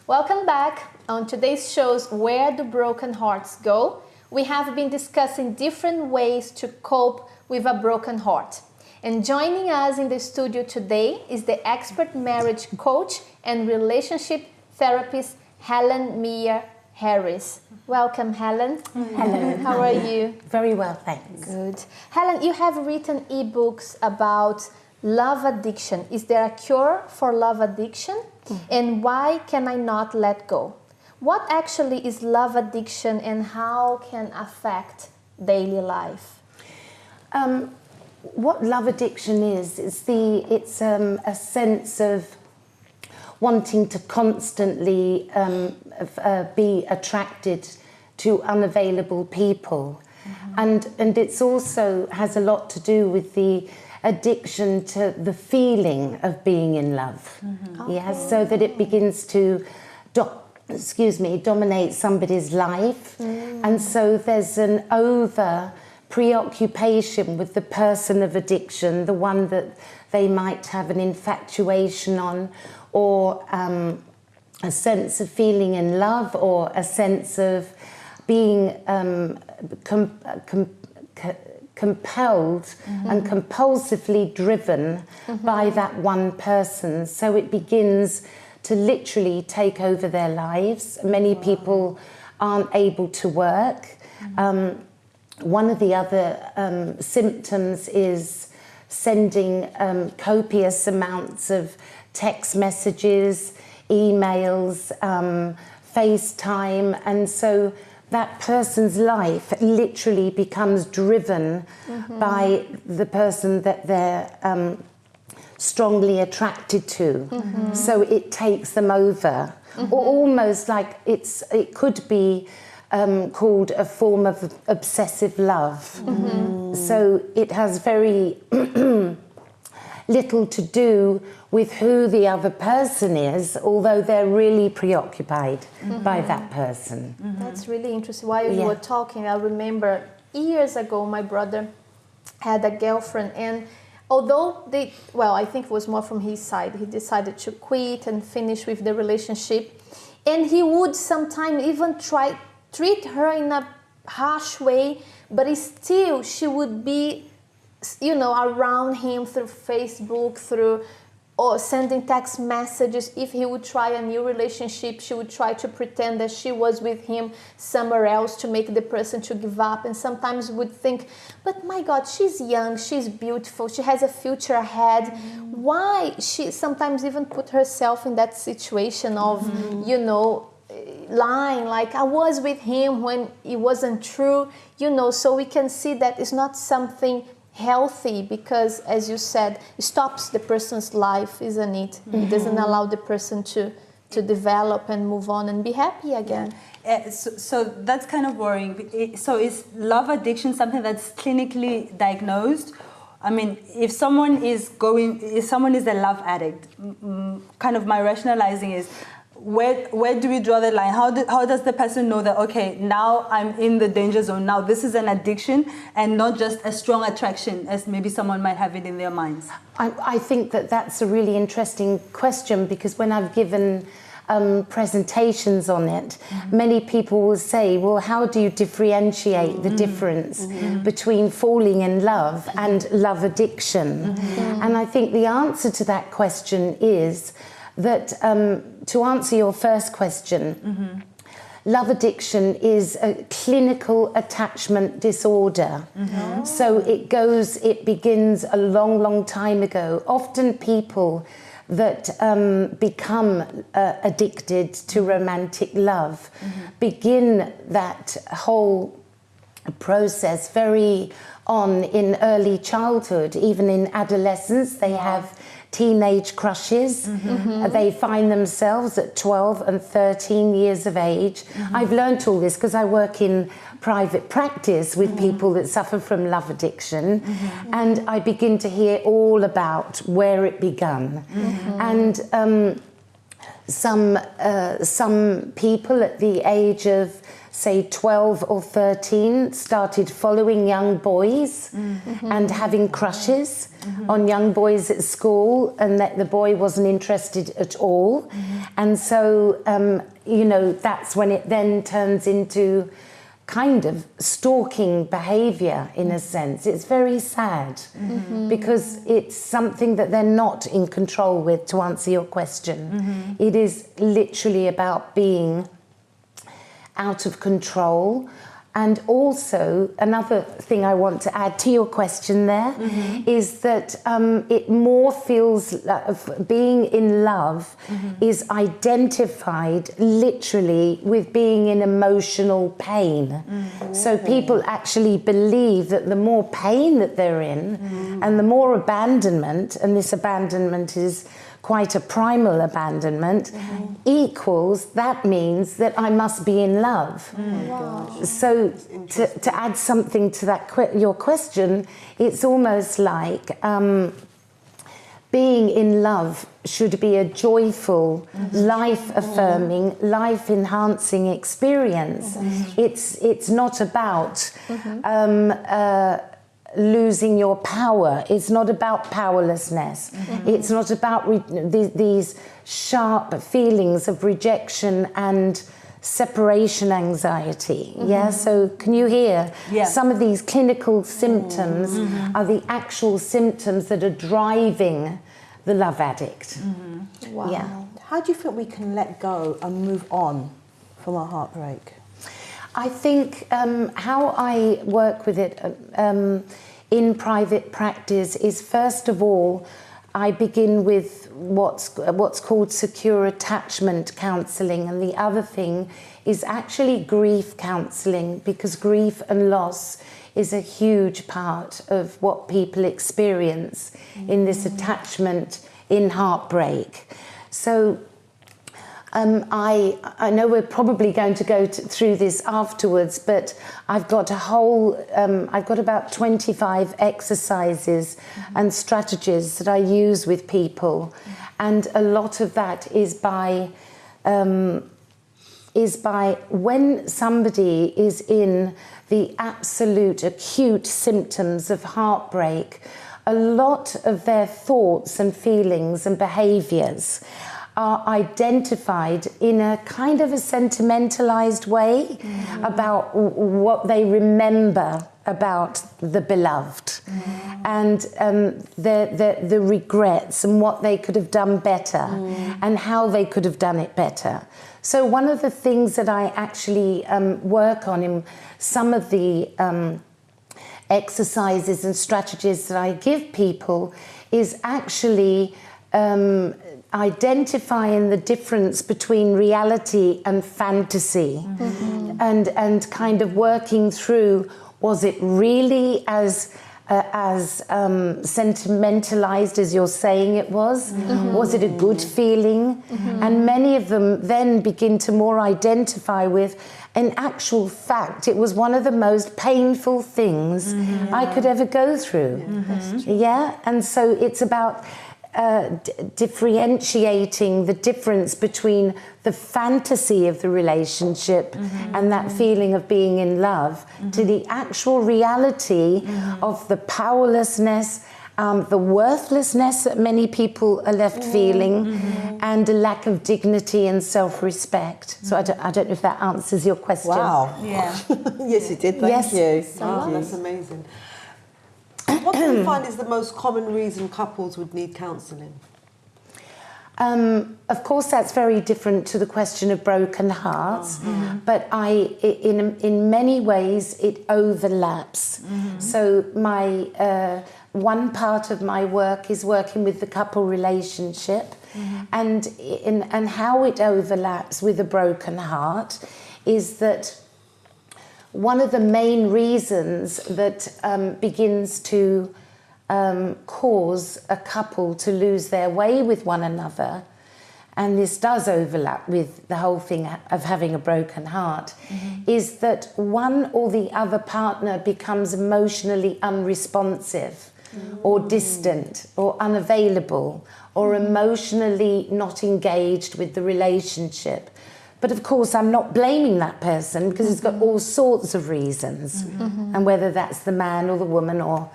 Welcome back. On today's show's Where Do Broken Hearts Go? We have been discussing different ways to cope with a broken heart. And joining us in the studio today is the expert marriage coach and relationship therapist, Helen Harris. Welcome, Helen. Hello. How are you? Very well, thanks. Good. Helen, you have written ebooks about love addiction. Is there a cure for love addiction? And why can I not let go? What actually is love addiction and how can affect daily life? What love addiction is, it's a sense of wanting to constantly be attracted to unavailable people. And it's also has a lot to do with the addiction to the feeling of being in love. Yes, so that it begins to dominate somebody's life. And so there's an over preoccupation with the person of addiction, the one that they might have an infatuation on, or a sense of feeling in love, or a sense of being compelled and compulsively driven by that one person. So it begins to literally take over their lives. Many people aren't able to work. One of the other symptoms is sending copious amounts of text messages, emails, FaceTime, and so that person's life literally becomes driven by the person that they're strongly attracted to. So it takes them over, or almost like it could be called a form of obsessive love. So it has very little to do with who the other person is, although they're really preoccupied by that person. That's really interesting. While you were talking, I remember years ago my brother had a girlfriend, and although I think it was more from his side, he decided to quit and finish with the relationship, and he would sometimes even treat her in a harsh way, but still she would be, around him through Facebook, or sending text messages. If he would try a new relationship, she would try to pretend that she was with him somewhere else to make the person to give up, and sometimes would think, but my God, she's young, she's beautiful, she has a future ahead. Why? She sometimes even put herself in that situation of, lying, like I was with him when it wasn't true, so we can see that it's not something healthy, because as you said, it stops the person's life, isn't it? It doesn't allow the person to develop and move on and be happy again. So that's kind of worrying. So is love addiction something that's clinically diagnosed? I mean, if someone is a love addict, kind of my rationalizing is, where do we draw the line? How does the person know that, okay, now I'm in the danger zone, now this is an addiction and not just a strong attraction as maybe someone might have it in their minds? I think that's a really interesting question, because when I've given presentations on it, many people will say, well, how do you differentiate the difference between falling in love and love addiction? And I think the answer to that question is that to answer your first question, love addiction is a clinical attachment disorder. So it begins a long, long time ago. Often people that become addicted to romantic love begin that whole process very on in early childhood. Even in adolescence, they have teenage crushes. They find themselves at 12 and 13 years of age. I've learnt all this because I work in private practice with people that suffer from love addiction, and I begin to hear all about where it began. And some people at the age of say 12 or 13, started following young boys and having crushes on young boys at school, and that the boy wasn't interested at all. And so, you know, that's when it then turns into kind of stalking behaviour in a sense. It's very sad because it's something that they're not in control with, to answer your question. It is literally about being out of control. And also, another thing I want to add to your question there is that it more feels like being in love is identified literally with being in emotional pain. So people actually believe that the more pain that they're in and the more abandonment, and this abandonment is quite a primal abandonment, equals, that means that I must be in love. So to add something to that your question, it's almost like being in love should be a joyful, life-affirming, life-enhancing experience. It's not about losing your power. It's not about powerlessness. It's not about these sharp feelings of rejection and separation anxiety. So can you hear? Some of these clinical symptoms are the actual symptoms that are driving the love addict. Wow. How do you think we can let go and move on from our heartbreak? I think how I work with it in private practice is, first of all, I begin with what's called secure attachment counselling, and the other thing is actually grief counselling, because grief and loss is a huge part of what people experience in this attachment in heartbreak. So I know we're probably going to go through this afterwards, but I've got a whole, I've got about 25 exercises and strategies that I use with people, and a lot of that is by when somebody is in the absolute acute symptoms of heartbreak, a lot of their thoughts and feelings and behaviours are identified in a kind of a sentimentalized way about what they remember about the beloved and the regrets and what they could have done better and how they could have done it better. So one of the things that I actually work on in some of the exercises and strategies that I give people is actually identifying the difference between reality and fantasy, and kind of working through, was it really as sentimentalized as you're saying it was? Was it a good feeling? And many of them then begin to more identify with, in actual fact, it was one of the most painful things I could ever go through. And so it's about differentiating the difference between the fantasy of the relationship and that feeling of being in love to the actual reality of the powerlessness, the worthlessness that many people are left feeling, and a lack of dignity and self-respect. So I don't know if that answers your question. Wow. Yes, it did. Thank you. Wow. That's amazing. What do you find is the most common reason couples would need counselling? Of course, that's very different to the question of broken hearts, but in many ways, it overlaps. So my one part of my work is working with the couple relationship, and how it overlaps with a broken heart is that one of the main reasons that begins to cause a couple to lose their way with one another, and this does overlap with the whole thing of having a broken heart, is that one or the other partner becomes emotionally unresponsive or distant or unavailable or emotionally not engaged with the relationship. But of course, I'm not blaming that person because it's got all sorts of reasons. And whether that's the man or the woman or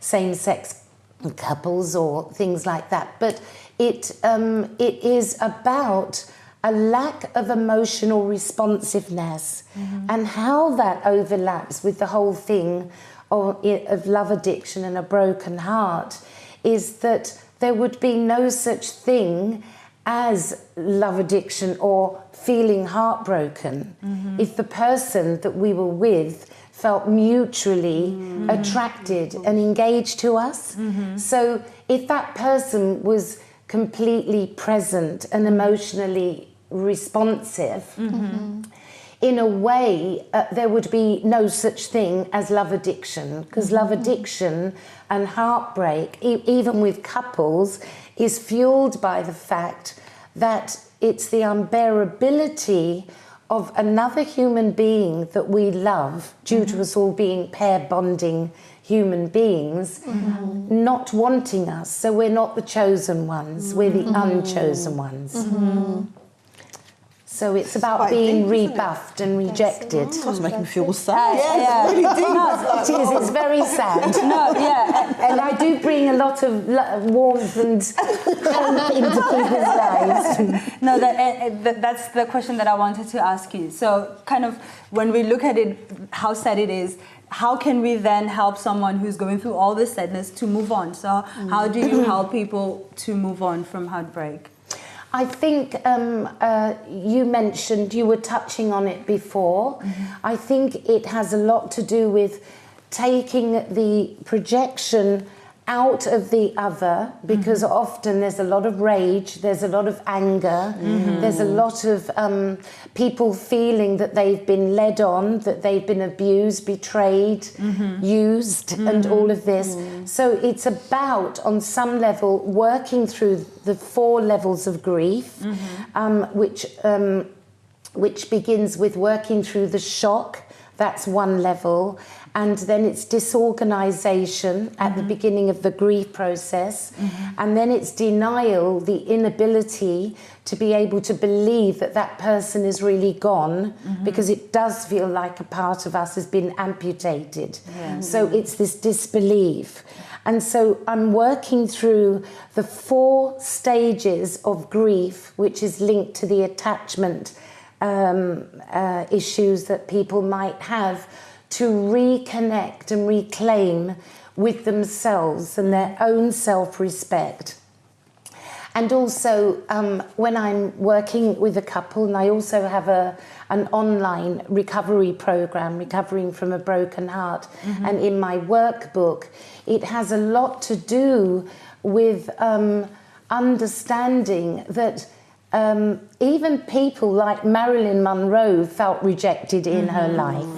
same-sex couples or things like that. But it is about a lack of emotional responsiveness and how that overlaps with the whole thing of love addiction and a broken heart is that there would be no such thing as love addiction or feeling heartbroken if the person that we were with felt mutually attracted and engaged to us. So if that person was completely present and emotionally responsive, in a way there would be no such thing as love addiction, because love addiction and heartbreak, even with couples, is fueled by the fact that it's the unbearability of another human being that we love, due to us all being pair bonding human beings, not wanting us. So we're not the chosen ones, we're the unchosen ones. So it's about being rebuffed and rejected. That's making me feel sad. Yeah. It's really deep. It is, it's very sad. And I do bring a lot of warmth and hope into people's lives. No, that's the question that I wanted to ask you. So kind of when we look at it, how sad it is, how can we then help someone who's going through all this sadness to move on? So how do you help people to move on from heartbreak? I think you mentioned, you were touching on it before. I think it has a lot to do with taking the projection out of the other, because often there's a lot of rage, there's a lot of anger, there's a lot of people feeling that they've been led on, that they've been abused, betrayed, used, and all of this. So it's about, on some level, working through the 4 levels of grief, which begins with working through the shock. That's one level. And then it's disorganisation at the beginning of the grief process. And then it's denial, the inability to be able to believe that that person is really gone, because it does feel like a part of us has been amputated. So it's this disbelief. And so I'm working through the 4 stages of grief, which is linked to the attachment issues that people might have, to reconnect and reclaim with themselves and their own self-respect. And also, when I'm working with a couple, and I also have an online recovery program, Recovering from a Broken Heart, and in my workbook, it has a lot to do with understanding that even people like Marilyn Monroe felt rejected in her life.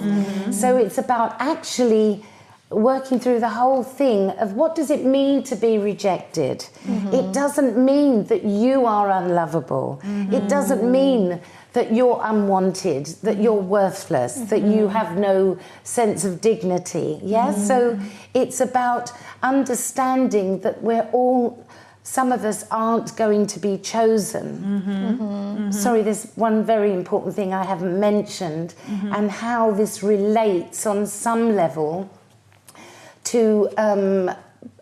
So it's about actually working through the whole thing of what does it mean to be rejected. It doesn't mean that you are unlovable. It doesn't mean that you're unwanted, that you're worthless, that you have no sense of dignity. So it's about understanding that we're all, some of us aren't going to be chosen. Sorry, there's one very important thing I haven't mentioned, and how this relates on some level to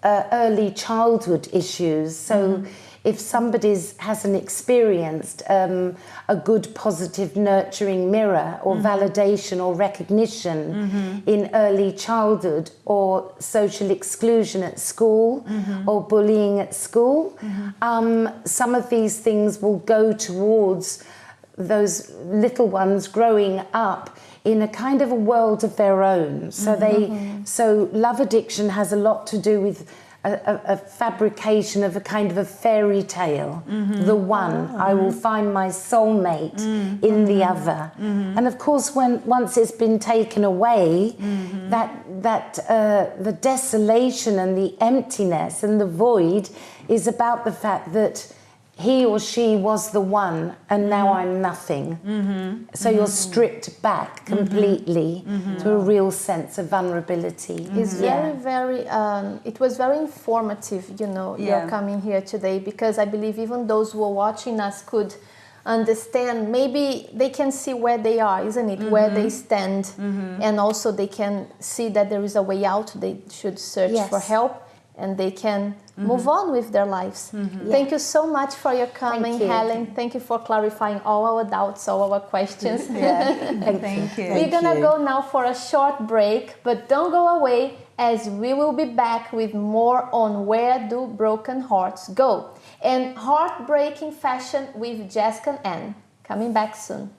early childhood issues. So if somebody hasn't experienced a good, positive, nurturing mirror or validation or recognition in early childhood, or social exclusion at school, or bullying at school, some of these things will go towards those little ones growing up in a kind of a world of their own. So so love addiction has a lot to do with a fabrication of a kind of a fairy tale. The one, I will find my soulmate in the other. And of course, once it's been taken away, the desolation and the emptiness and the void is about the fact that he or she was the one, and now I'm nothing. So you're stripped back completely to a real sense of vulnerability. It's very, it was very informative, you know, you're coming here today, because I believe even those who are watching us could understand, maybe they can see where they are, isn't it? Where they stand. And also they can see that there is a way out. They should search for help, and they can move on with their lives. Thank you so much for your coming, Helen. Thank you for clarifying all our doubts, all our questions. Thank you. We're gonna go now for a short break, but don't go away, as we will be back with more on Where Do Broken Hearts Go? And Heartbreaking Fashion with Jessica and Anne. Coming back soon.